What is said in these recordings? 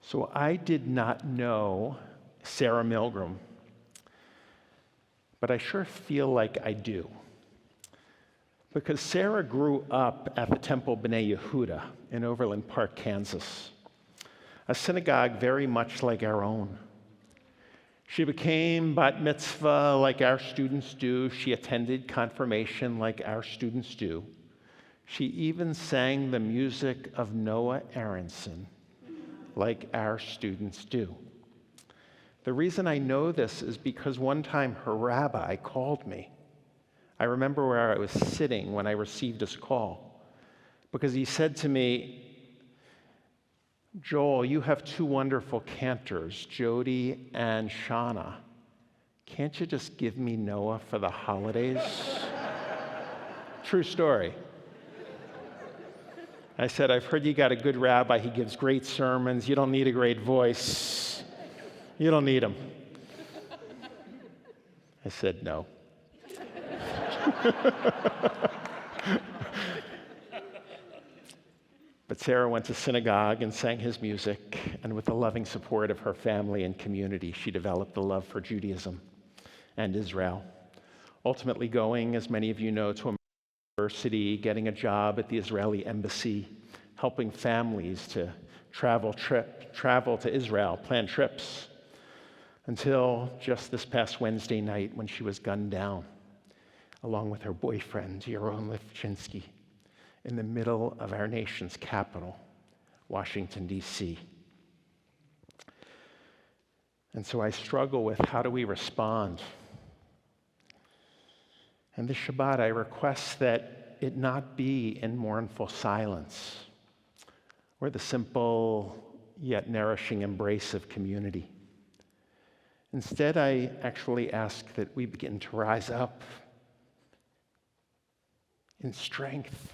So I did not know Sarah Milgram, but I sure feel like I do. Because Sarah grew up at the Temple B'nai Yehuda in Overland Park, Kansas, a synagogue very much like our own. She became bat mitzvah like our students do. She attended confirmation like our students do. She even sang the music of Noah Aronson like our students do. The reason I know this is because one time her rabbi called me. I remember where I was sitting when I received his call, because he said to me, "Joel, you have two wonderful cantors, Jody and Shauna. Can't you just give me Noah for the holidays?" True story. I said, "I've heard you got a good rabbi. He gives great sermons. You don't need a great voice. You don't need him." I said, "No." But Sarah went to synagogue and sang his music, and with the loving support of her family and community, she developed a love for Judaism and Israel, ultimately going, as many of you know, to a university, getting a job at the Israeli embassy, helping families to travel to Israel, plan trips, until just this past Wednesday night when she was gunned down, along with her boyfriend, Yaron Lifchinsky, in the middle of our nation's capital, Washington, D.C. And so I struggle with, how do we respond? And this Shabbat, I request that it not be in mournful silence or the simple yet nourishing embrace of community. Instead, I actually ask that we begin to rise up in strength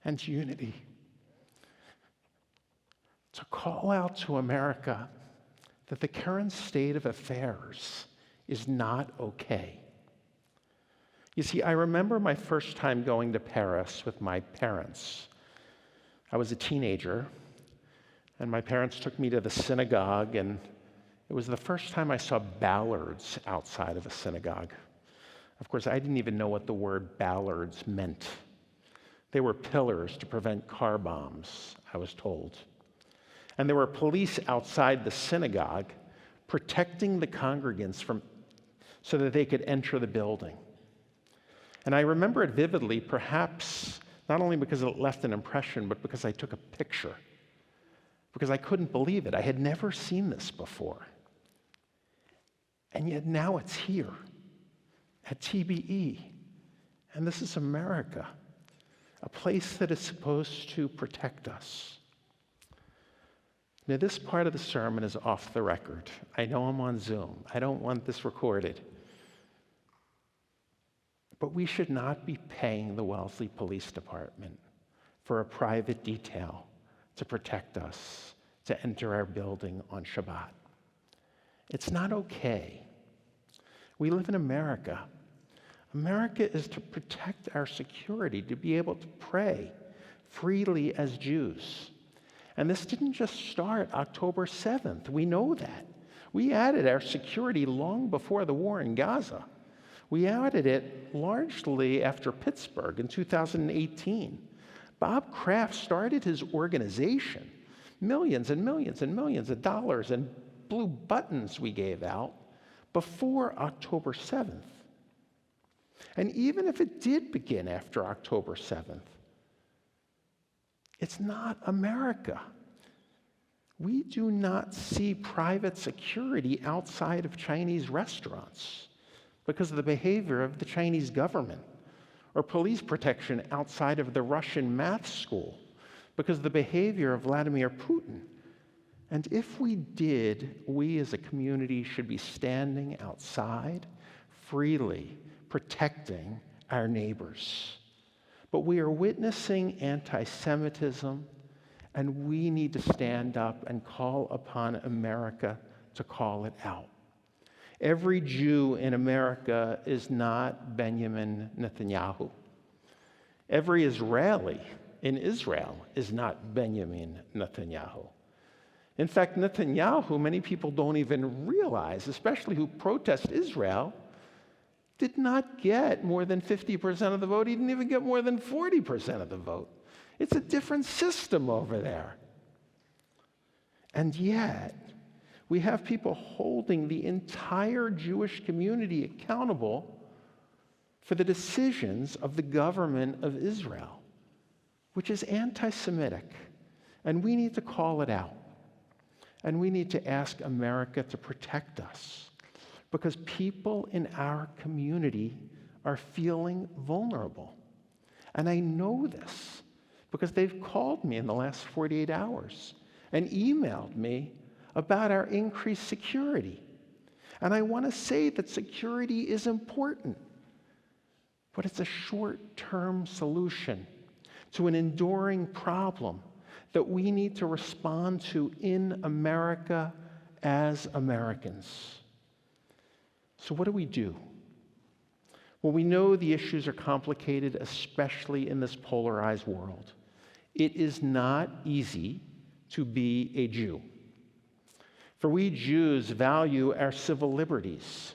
and unity, to call out to America that the current state of affairs is not okay. You see, I remember my first time going to Paris with my parents. I was a teenager, and my parents took me to the synagogue, and it was the first time I saw ballards outside of a synagogue. Of course, I didn't even know what the word ballards meant. They were pillars to prevent car bombs, I was told. And there were police outside the synagogue protecting the congregants so that they could enter the building. And I remember it vividly, perhaps not only because it left an impression, but because I took a picture, because I couldn't believe it. I had never seen this before. And yet now it's here at TBE. And this is America, a place that is supposed to protect us. Now, this part of the sermon is off the record. I know I'm on Zoom. I don't want this recorded. But we should not be paying the Wellesley Police Department for a private detail to protect us, to enter our building on Shabbat. It's not okay. We live in America. America is to protect our security, to be able to pray freely as Jews. And this didn't just start October 7th. We know that. We added our security long before the war in Gaza. We added it largely after Pittsburgh in 2018. Bob Kraft started his organization, millions and millions and millions of dollars and blue buttons we gave out before October 7th. And even if it did begin after October 7th, it's not America. We do not see private security outside of Chinese restaurants because of the behavior of the Chinese government, or police protection outside of the Russian math school because of the behavior of Vladimir Putin. And if we did, we as a community should be standing outside freely, protecting our neighbors. But we are witnessing anti-Semitism, and we need to stand up and call upon America to call it out. Every Jew in America is not Benjamin Netanyahu. Every Israeli in Israel is not Benjamin Netanyahu. In fact, Netanyahu, many people don't even realize, especially who protest Israel, did not get more than 50% of the vote. He didn't even get more than 40% of the vote. It's a different system over there. And yet, we have people holding the entire Jewish community accountable for the decisions of the government of Israel, which is anti-Semitic. And we need to call it out. And we need to ask America to protect us, because people in our community are feeling vulnerable. And I know this because they've called me in the last 48 hours and emailed me about our increased security. And I want to say that security is important, but it's a short-term solution to an enduring problem that we need to respond to in America as Americans. So what do we do? Well, we know the issues are complicated, especially in this polarized world. It is not easy to be a Jew. For we Jews value our civil liberties.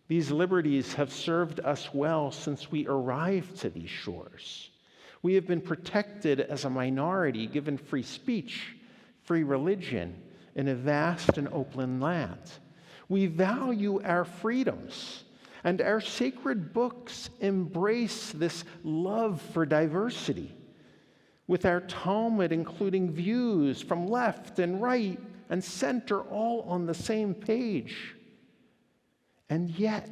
These liberties have served us well since we arrived to these shores. We have been protected as a minority, given free speech, free religion, in a vast and open land. We value our freedoms, and our sacred books embrace this love for diversity, with our Talmud including views from left and right and center all on the same page. And yet,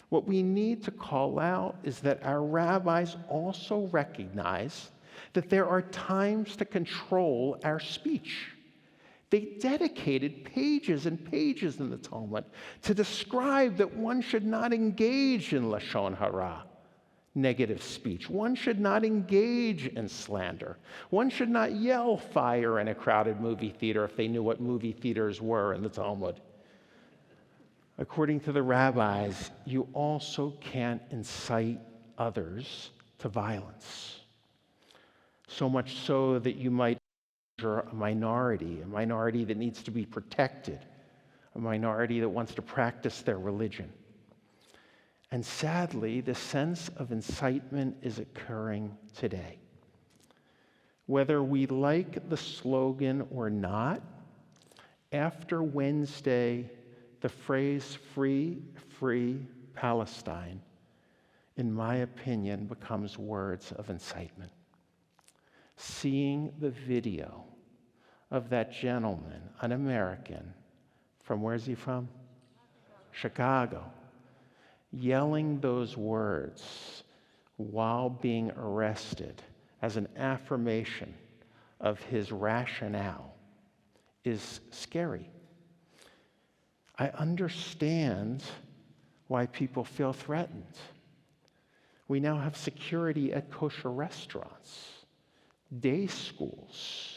what we need to call out is that our rabbis also recognize that there are times to control our speech. They dedicated pages and pages in the Talmud to describe that one should not engage in lashon hara, negative speech. One should not engage in slander. One should not yell fire in a crowded movie theater if they knew what movie theaters were in the Talmud. According to the rabbis, you also can't incite others to violence. So much so that you might injure a minority that needs to be protected, a minority that wants to practice their religion. And sadly, the sense of incitement is occurring today. Whether we like the slogan or not, after Wednesday, the phrase "free, free Palestine," in my opinion, becomes words of incitement. Seeing the video of that gentleman, an American, from where's he from? Chicago, yelling those words while being arrested as an affirmation of his rationale is scary. I understand why people feel threatened. We now have security at kosher restaurants, day schools.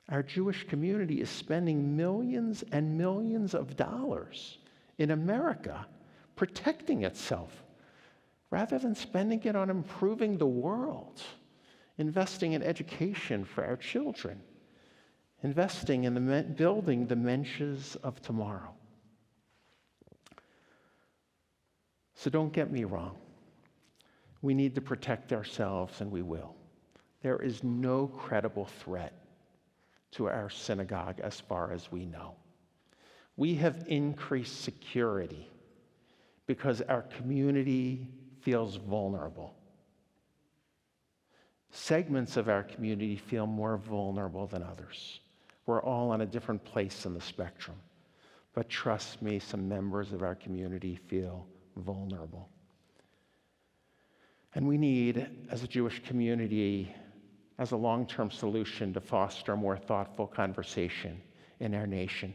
Our Jewish community is spending millions and millions of dollars in America protecting itself rather than spending it on improving the world, investing in education for our children, investing in building the mensches of tomorrow. So don't get me wrong. We need to protect ourselves, and we will. There is no credible threat to our synagogue as far as we know. We have increased security because our community feels vulnerable. Segments of our community feel more vulnerable than others. We're all on a different place in the spectrum. But trust me, some members of our community feel vulnerable. And we need, as a Jewish community, as a long-term solution, to foster a more thoughtful conversation in our nation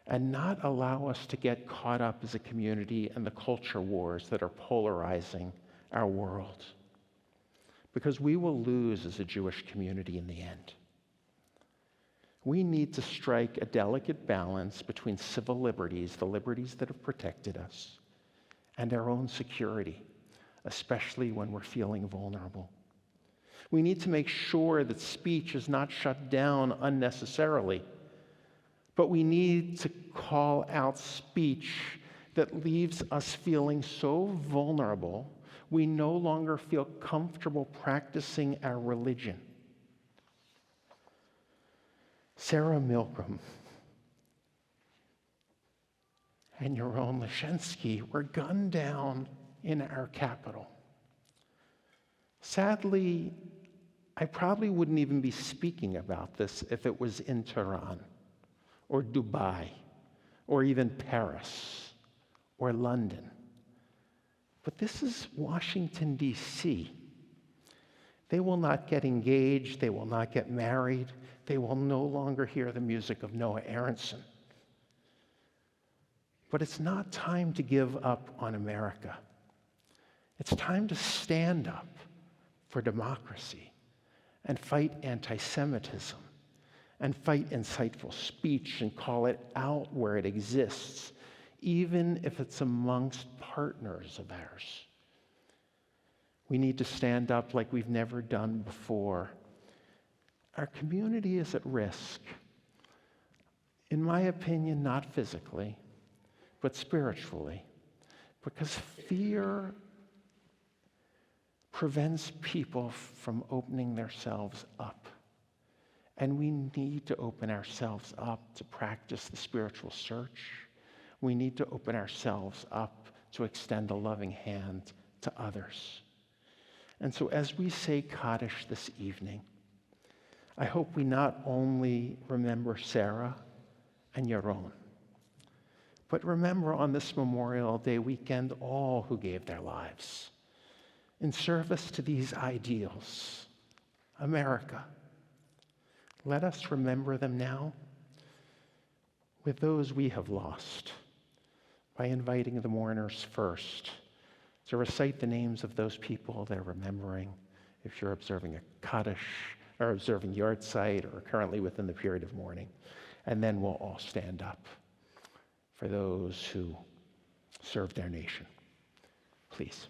and not allow us to get caught up as a community in the culture wars that are polarizing our world. Because we will lose as a Jewish community in the end. We need to strike a delicate balance between civil liberties, the liberties that have protected us, and our own security, especially when we're feeling vulnerable. We need to make sure that speech is not shut down unnecessarily, but we need to call out speech that leaves us feeling so vulnerable we no longer feel comfortable practicing our religion. Sarah Milgram and Yaron Leshensky were gunned down in our capital. Sadly, I probably wouldn't even be speaking about this if it was in Tehran or Dubai or even Paris or London. But this is Washington, D.C. They will not get engaged. They will not get married. They will no longer hear the music of Noah Aronson. But it's not time to give up on America. It's time to stand up for democracy and fight anti-Semitism and fight insightful speech and call it out where it exists, even if it's amongst partners of ours. We need to stand up like we've never done before. Our community is at risk, in my opinion, not physically, but spiritually, because fear prevents people from opening themselves up. And we need to open ourselves up to practice the spiritual search. We need to open ourselves up to extend a loving hand to others. And so as we say Kaddish this evening, I hope we not only remember Sarah and Yaron, but remember on this Memorial Day weekend all who gave their lives in service to these ideals. America, let us remember them now with those we have lost, by inviting the mourners first to recite the names of those people they're remembering, if you're observing a Kaddish or observing Yahrzeit or currently within the period of mourning. And then we'll all stand up for those who served our nation. Please.